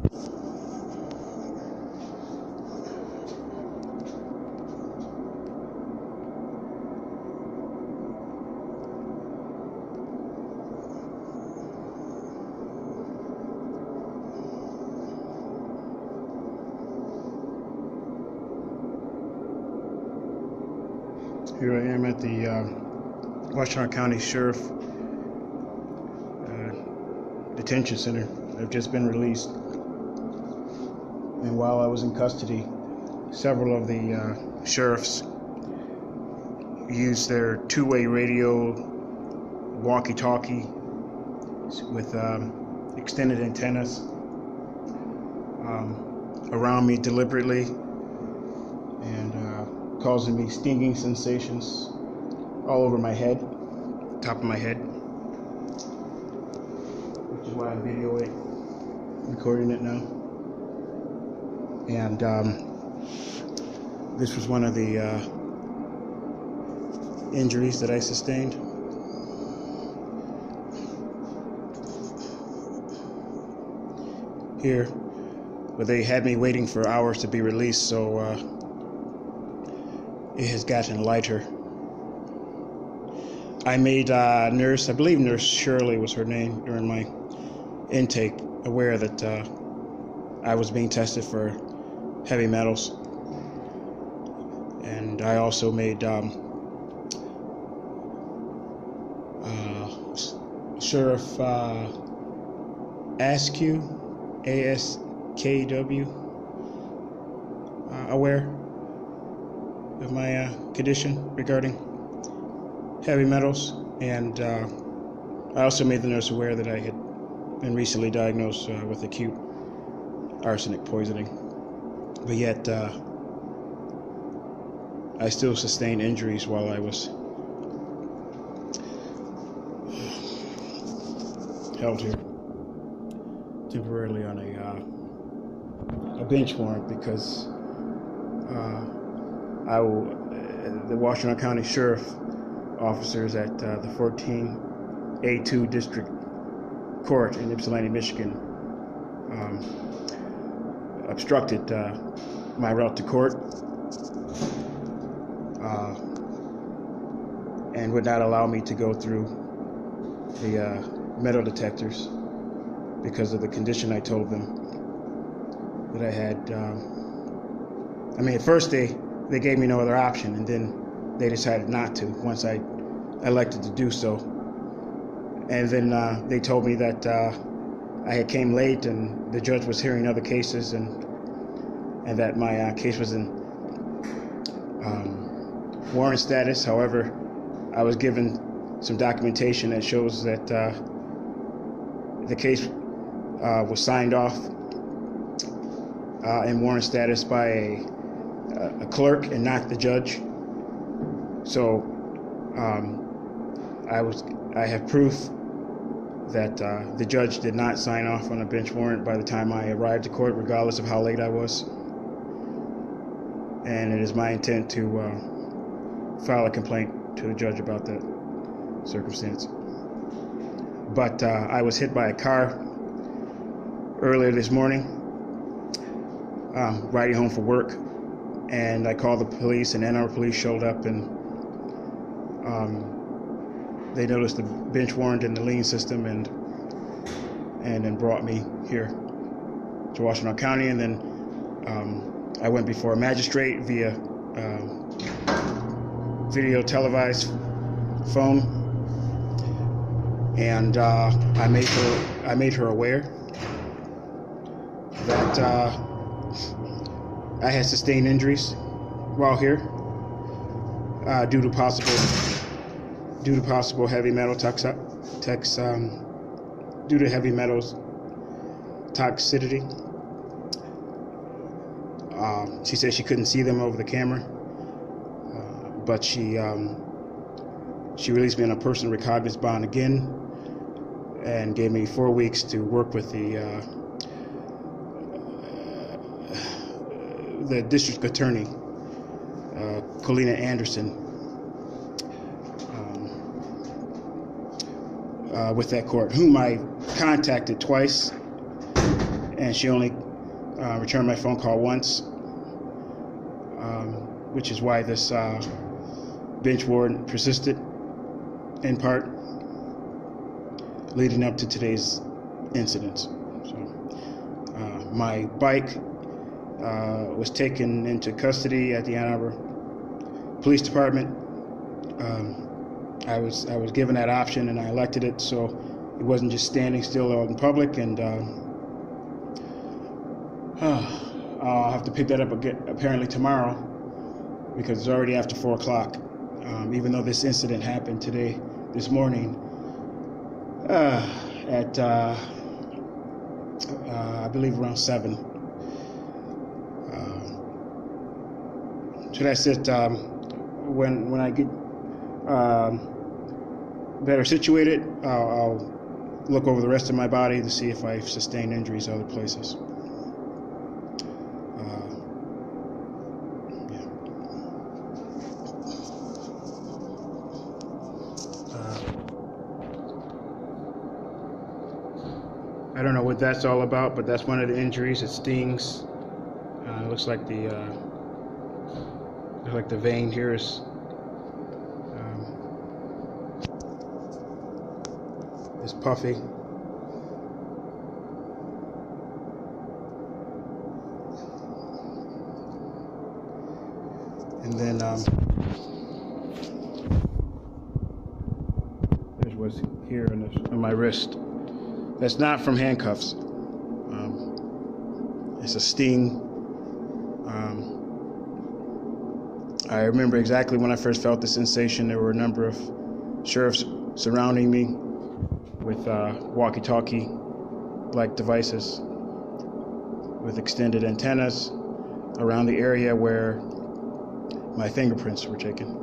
Here I am at the Washtenaw County Sheriff Detention Center. I've just been released, and while I was in custody, several of the sheriffs used their two-way radio walkie-talkie with extended antennas around me deliberately, and causing me stinging sensations all over my head, top of my head, which is why I'm videoing, recording it now. And this was one of the injuries that I sustained. Here, where they had me waiting for hours to be released, so it has gotten lighter. I made nurse, I believe Nurse Shirley was her name during my intake, aware that I was being tested for heavy metals. And I also made Sheriff ASKEW, ASKW, aware of my condition regarding heavy metals, and I also made the nurse aware that I had been recently diagnosed with acute arsenic poisoning, but yet I still sustained injuries while I was held here temporarily on a bench warrant because the Washtenaw County Sheriff officers at the 14A2 District Court in Ypsilanti, Michigan, obstructed my route to court and would not allow me to go through the metal detectors because of the condition I told them that I had. I mean, at first they gave me no other option, and then they decided not to once I elected to do so. And then they told me that I had came late and the judge was hearing other cases, and that my case was in warrant status. However, I was given some documentation that shows that the case was signed off in warrant status by a clerk and not the judge. So I have proof that the judge did not sign off on a bench warrant by the time I arrived to court, regardless of how late I was. And it is my intent to file a complaint to the judge about that circumstance. But I was hit by a car earlier this morning, riding home from work, and I called the police, and Ann Arbor police showed up, and they noticed the bench warrant in the lien system, and then brought me here to Washtenaw County, and then I went before a magistrate via video televised phone, and I made her aware that I had sustained injuries while here due to possible heavy metal due to heavy metals toxicity. She said she couldn't see them over the camera, but she released me on a personal recognizance bond again, and gave me 4 weeks to work with the district attorney, Colina Anderson, with that court, whom I contacted twice, and she only returned my phone call once, which is why this bench warrant persisted, in part, leading up to today's incidents. So, my bike was taken into custody at the Ann Arbor Police Department. I was given that option, and I elected it, so it wasn't just standing still out in public. And I'll have to pick that up again, apparently tomorrow, because it's already after 4 o'clock. Even though this incident happened this morning, at I believe around 7. So that's it. When I get better situated, I'll look over the rest of my body to see if I've sustained injuries other places. I don't know what that's all about, but that's one of the injuries. It stings. It looks like the vein here is puffy. And then there's what's here on my wrist. That's not from handcuffs. It's a sting. I remember exactly when I first felt the sensation. There were a number of sheriffs surrounding me with walkie-talkie-like devices with extended antennas around the area where my fingerprints were taken.